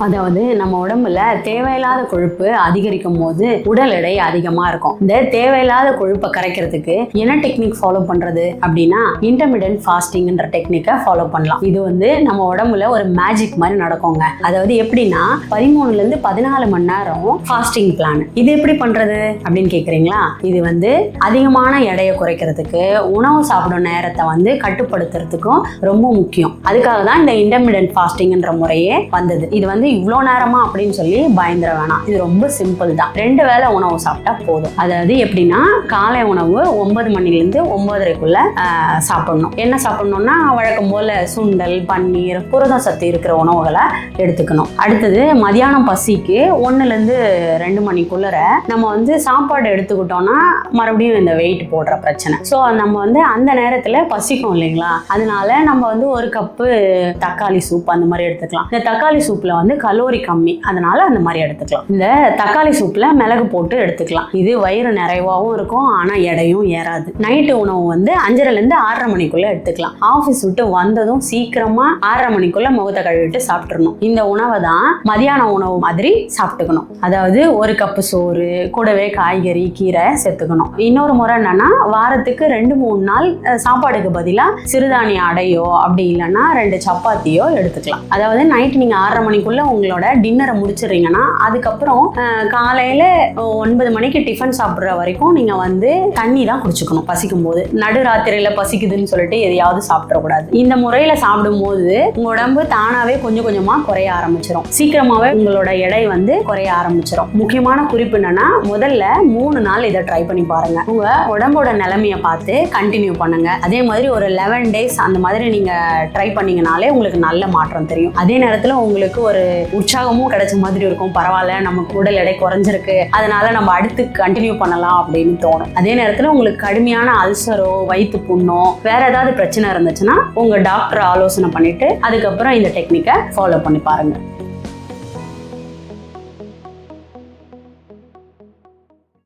அதாவது நம்ம உடம்புல தேவையில்லாத கொழுப்பு அதிகரிக்கும் போது உடல் எடை அதிகமா இருக்கும். இந்த தேவையில்லாத கொழுப்பை கரைக்கிறதுக்கு என்ன டெக்னிக் ஃபாலோ பண்றது அப்படின்னா இன்டர்மிட்டன்ட் ஃபாஸ்டிங்ன்ற டெக்னிக்கை ஃபாலோ பண்ணலாம். இது நம்ம உடம்புல ஒரு மேஜிக் மாதிரி நடக்குங்க. அதாவது எப்படின்னா 13ல இருந்து 14 மணி நேரம் ஃபாஸ்டிங் பிளான். இது எப்படி பண்றது அப்படின்னு கேக்குறீங்களா? இது அதிகமான எடையை குறைக்கிறதுக்கு, உணவு சாப்பிடும் நேரத்தை கட்டுப்படுத்துறதுக்கும் ரொம்ப முக்கியம். அதுக்காக தான் இந்த இன்டர்மிட்டன்ட் ஃபாஸ்டிங்ன்ற முறையே வந்தது. இது இவ்வளோ நேரமா அப்படின்னு சொல்லி பயந்துட வேணாம். இது ரொம்ப சிம்பிள் தான். 2 வேளை உணவு சாப்பிட்டா போதும். அதாவது எப்படின்னா காலை உணவு 9 மணிலேருந்து 9:30க்குள்ள சாப்பிடணும். என்ன சாப்பிடணும்னா வழக்கம் போல சுண்டல், பன்னீர், புரத சத்து இருக்கிற உணவுகளை எடுத்துக்கணும். அடுத்தது மதியானம் பசிக்கு 1லேருந்து 2 மணிக்குள்ள நம்ம சாப்பாடு எடுத்துக்கிட்டோம்னா மறுபடியும் இந்த வெயிட் போடுற பிரச்சனை. ஸோ நம்ம அந்த நேரத்தில் பசிக்கும் இல்லைங்களா? அதனால நம்ம 1 கப்பு தக்காளி சூப் அந்த மாதிரி எடுத்துக்கலாம். இந்த தக்காளி சூப்ல கலோரி கம்மி, அதனால அந்த மாதிரி எடுத்துக்கலாம். இந்த தக்காளி சூப்ல மிளகு போட்டு எடுத்துக்கலாம். இது வயிறு நிறைவாகவும் இருக்கும், ஆனா எடையும் ஏறாது. நைட்டு உணவு 5:30லேருந்து 6:30 மணிக்குள்ள எடுத்துக்கலாம். ஆஃபீஸ் விட்டு வந்ததும் சீக்கிரமா 6:30 மணிக்குள்ள முகத்தை கழுவிட்டு சாப்பிட்டுறணும். இந்த உணவை தான் மதியான உணவு மாதிரி சாப்பிட்டுக்கணும். அதாவது 1 கப்பு சோறு கூடவே காய்கறி, கீரை சேர்த்துக்கணும். இன்னொரு முறை என்னன்னா வாரத்துக்கு 2-3 நாள் சாப்பாடுக்கு பதிலா சிறுதானிய அடையோ அப்படி இல்லைன்னா 2 சப்பாத்தியோ எடுத்துக்கலாம். அதாவது நைட்டு நீங்க 6:30 மணிக்குள்ள உங்களோட டின்னரை முடிச்சிடுறீங்கன்னா அதுக்கப்புறம் காலையில 9 மணிக்கு டிஃபன் சாப்பிட்ற வரைக்கும் நீங்க தண்ணி தான் குடிச்சுக்கணும். பசிக்கும் போது நடுராத்திரியில பசிக்குதுன்னு சொல்லிட்டு எதையாவது சாப்பிடக்கூடாது. இந்த முறையில சாப்பிடும் போது உங்க உடம்பு தானாவே கொஞ்சம் கொஞ்சமா குறைய ஆரம்பிச்சிடும். சீக்கிரமாவே உங்களோட எடை குறைய ஆரம்பிச்சிடும். முக்கியமான குறிப்பு என்னன்னா முதல்ல 3 நாள் இதை ட்ரை பண்ணி பாருங்க. உங்க உடம்போட நிலைமையை பார்த்து கண்டினியூ பண்ணுங்க. அதே மாதிரி ஒரு 11 டேஸ் அந்த மாதிரி நீங்க ட்ரை பண்ணீங்கனாலே உங்களுக்கு நல்ல மாற்றம் தெரியும். அதே நேரத்துல உங்களுக்கு ஒரு உற்சாகமும் கிடைச்ச மாதிரி இருக்கும். பரவாயில்ல, நமக்கு உடல் எடை குறைஞ்சிருக்கு, அதனால நம்ம அடுத்து கண்டினியூ பண்ணலாம் அப்படின்னு தோணும். அதே நேரத்தில் உங்களுக்கு கடுமையான அல்சரோ, வயிற்று புண்ணோ, வேற ஏதாவது பிரச்சனை இருந்துச்சுன்னா உங்க டாக்டர் ஆலோசனை பண்ணிட்டு அதுக்கப்புறம் இந்த டெக்னிக்கை ஃபாலோ பண்ணி பாருங்க.